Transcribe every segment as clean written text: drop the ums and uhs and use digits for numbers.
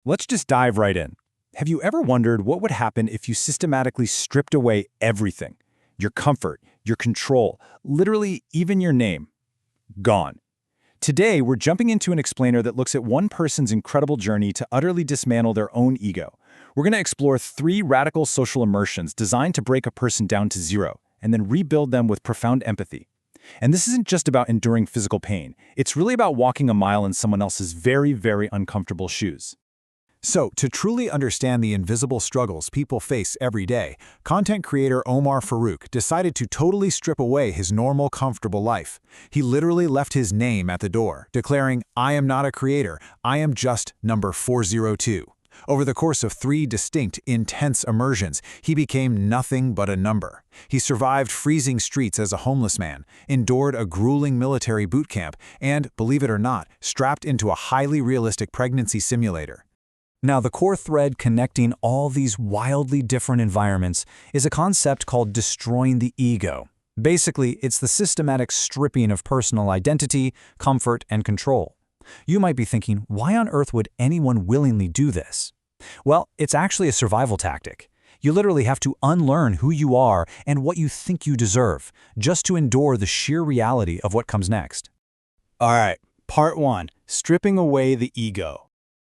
Let's just dive right in. Have you ever wondered what would happen if you systematically stripped away everything? Your comfort, your control, literally even your name. Gone. Today, we're jumping into an explainer that looks at one person's incredible journey to utterly dismantle their own ego. We're going to explore 3 radical social immersions designed to break a person down to zero, and then rebuild them with profound empathy. And this isn't just about enduring physical pain. It's really about walking a mile in someone else's very, very uncomfortable shoes. So, to truly understand the invisible struggles people face every day, content creator Omar Farouk decided to totally strip away his normal, comfortable life. He literally left his name at the door, declaring, "I am not a creator, I am just number 402." Over the course of 3 distinct, intense immersions, he became nothing but a number. He survived freezing streets as a homeless man, endured a grueling military boot camp, and, believe it or not, strapped into a highly realistic pregnancy simulator. Now, the core thread connecting all these wildly different environments is a concept called destroying the ego. Basically, it's the systematic stripping of personal identity, comfort, and control. You might be thinking, why on earth would anyone willingly do this? Well, it's actually a survival tactic. You literally have to unlearn who you are and what you think you deserve, just to endure the sheer reality of what comes next. All right, part 1, stripping away the ego.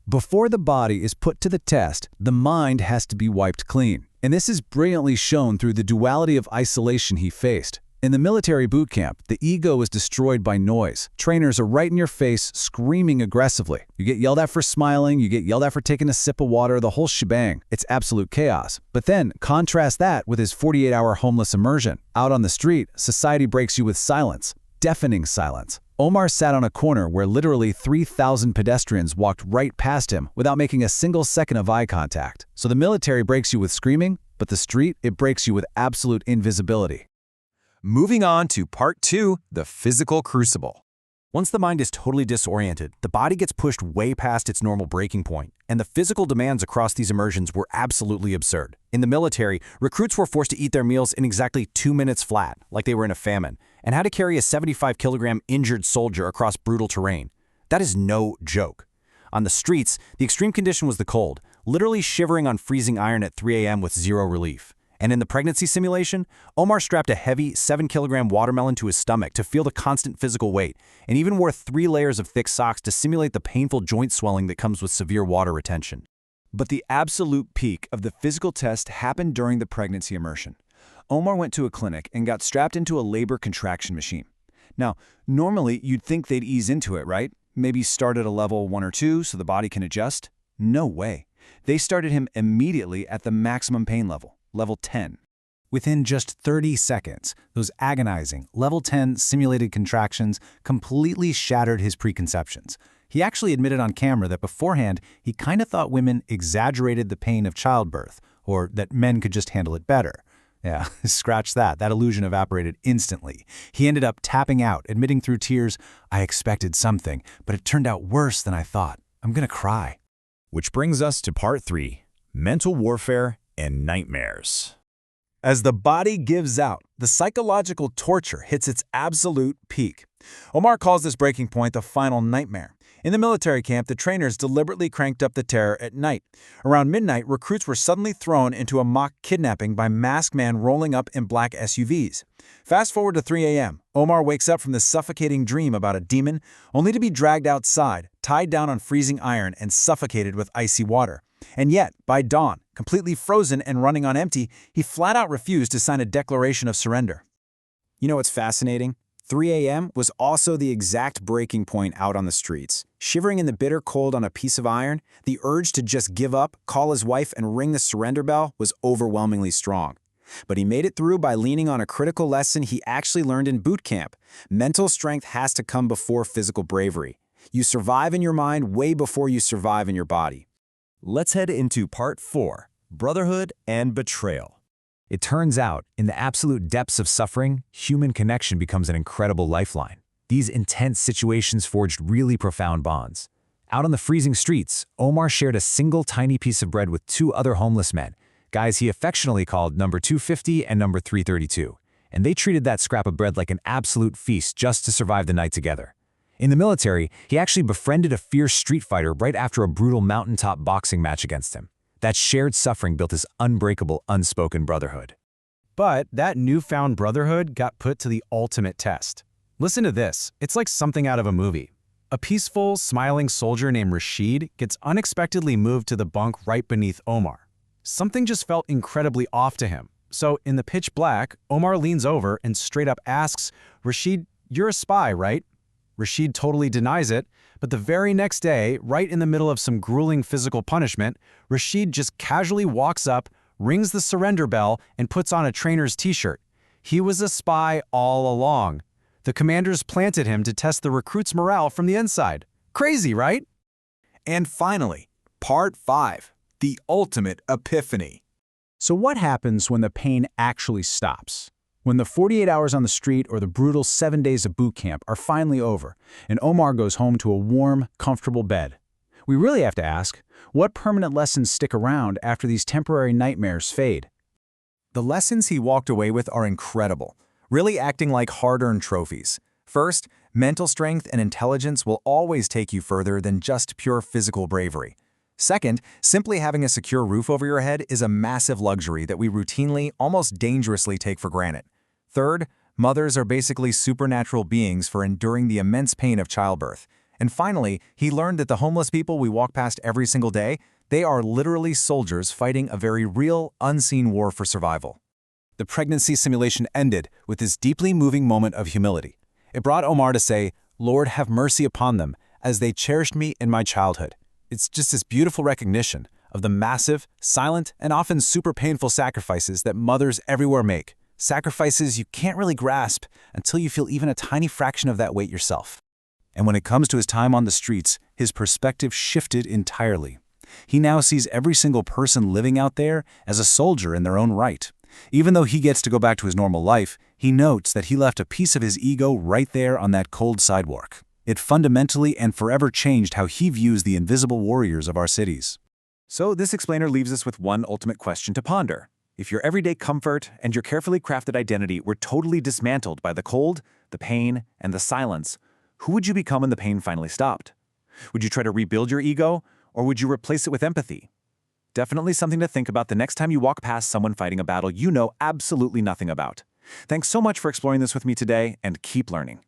Before the body is put to the test, the mind has to be wiped clean. And this is brilliantly shown through the duality of isolation he faced. In the military boot camp, the ego is destroyed by noise. Trainers are right in your face, screaming aggressively. You get yelled at for smiling, you get yelled at for taking a sip of water, the whole shebang. It's absolute chaos. But then, contrast that with his 48-hour homeless immersion. Out on the street, society breaks you with silence. Deafening silence. Omar sat on a corner where literally 3,000 pedestrians walked right past him without making a single second of eye contact. So the military breaks you with screaming, but the street, it breaks you with absolute invisibility. Moving on to part 2, the physical crucible. Once the mind is totally disoriented, the body gets pushed way past its normal breaking point, and the physical demands across these immersions were absolutely absurd. In the military, recruits were forced to eat their meals in exactly 2 minutes flat, like they were in a famine, and had to carry a 75-kilogram injured soldier across brutal terrain. That is no joke. On the streets, the extreme condition was the cold, literally shivering on freezing iron at 3 a.m. with zero relief. And in the pregnancy simulation, Omar strapped a heavy 7-kilogram watermelon to his stomach to feel the constant physical weight, and even wore 3 layers of thick socks to simulate the painful joint swelling that comes with severe water retention. But the absolute peak of the physical test happened during the pregnancy immersion. Omar went to a clinic and got strapped into a labor contraction machine. Now, normally you'd think they'd ease into it, right? Maybe start at a level 1 or 2 so the body can adjust? No way. They started him immediately at the maximum pain level. Level 10. Within just 30 seconds, those agonizing level 10 simulated contractions completely shattered his preconceptions. He actually admitted on camera that beforehand, he kind of thought women exaggerated the pain of childbirth, or that men could just handle it better. Yeah, scratch that. That illusion evaporated instantly. He ended up tapping out, admitting through tears, "I expected something, but it turned out worse than I thought. I'm gonna cry." Which brings us to part 3, mental warfare and nightmares. As the body gives out, the psychological torture hits its absolute peak. Omar calls this breaking point the final nightmare. In the military camp, the trainers deliberately cranked up the terror at night. Around midnight, recruits were suddenly thrown into a mock kidnapping by masked men rolling up in black SUVs. Fast forward to 3 a.m., Omar wakes up from this suffocating dream about a demon, only to be dragged outside, tied down on freezing iron, and suffocated with icy water. And yet, by dawn, completely frozen and running on empty, he flat out refused to sign a declaration of surrender. You know what's fascinating? 3 a.m. was also the exact breaking point out on the streets. Shivering in the bitter cold on a piece of iron, the urge to just give up, call his wife, and ring the surrender bell was overwhelmingly strong. But he made it through by leaning on a critical lesson he actually learned in boot camp. Mental strength has to come before physical bravery. You survive in your mind way before you survive in your body. Let's head into part 4, brotherhood and betrayal. It turns out, in the absolute depths of suffering, human connection becomes an incredible lifeline. These intense situations forged really profound bonds. Out on the freezing streets, Omar shared a single tiny piece of bread with 2 other homeless men, guys he affectionately called number 250 and number 332, and they treated that scrap of bread like an absolute feast just to survive the night together. In the military, he actually befriended a fierce street fighter right after a brutal mountaintop boxing match against him. That shared suffering built this unbreakable, unspoken brotherhood. But that newfound brotherhood got put to the ultimate test. Listen to this. It's like something out of a movie. A peaceful, smiling soldier named Rashid gets unexpectedly moved to the bunk right beneath Omar. Something just felt incredibly off to him. So in the pitch black, Omar leans over and straight up asks, "Rashid, you're a spy, right?" Rashid totally denies it, but the very next day, right in the middle of some grueling physical punishment, Rashid just casually walks up, rings the surrender bell, and puts on a trainer's t-shirt. He was a spy all along. The commanders planted him to test the recruits' morale from the inside. Crazy, right? And finally, Part 5, the ultimate epiphany. So what happens when the pain actually stops? When the 48 hours on the street or the brutal 7 days of boot camp are finally over, and Omar goes home to a warm, comfortable bed? We really have to ask, what permanent lessons stick around after these temporary nightmares fade? The lessons he walked away with are incredible, really acting like hard-earned trophies. First, mental strength and intelligence will always take you further than just pure physical bravery. Second, simply having a secure roof over your head is a massive luxury that we routinely, almost dangerously take for granted. Third, mothers are basically supernatural beings for enduring the immense pain of childbirth. And finally, he learned that the homeless people we walk past every single day, they are literally soldiers fighting a very real, unseen war for survival. The pregnancy simulation ended with this deeply moving moment of humility. It brought Omar to say, "Lord, have mercy upon them, as they cherished me in my childhood." It's just this beautiful recognition of the massive, silent, and often super painful sacrifices that mothers everywhere make. Sacrifices you can't really grasp until you feel even a tiny fraction of that weight yourself. And when it comes to his time on the streets, his perspective shifted entirely. He now sees every single person living out there as a soldier in their own right. Even though he gets to go back to his normal life, he notes that he left a piece of his ego right there on that cold sidewalk. It fundamentally and forever changed how he views the invisible warriors of our cities. So this explainer leaves us with one ultimate question to ponder. If your everyday comfort and your carefully crafted identity were totally dismantled by the cold, the pain, and the silence, who would you become when the pain finally stopped? Would you try to rebuild your ego, or would you replace it with empathy? Definitely something to think about the next time you walk past someone fighting a battle you know absolutely nothing about. Thanks so much for exploring this with me today, and keep learning.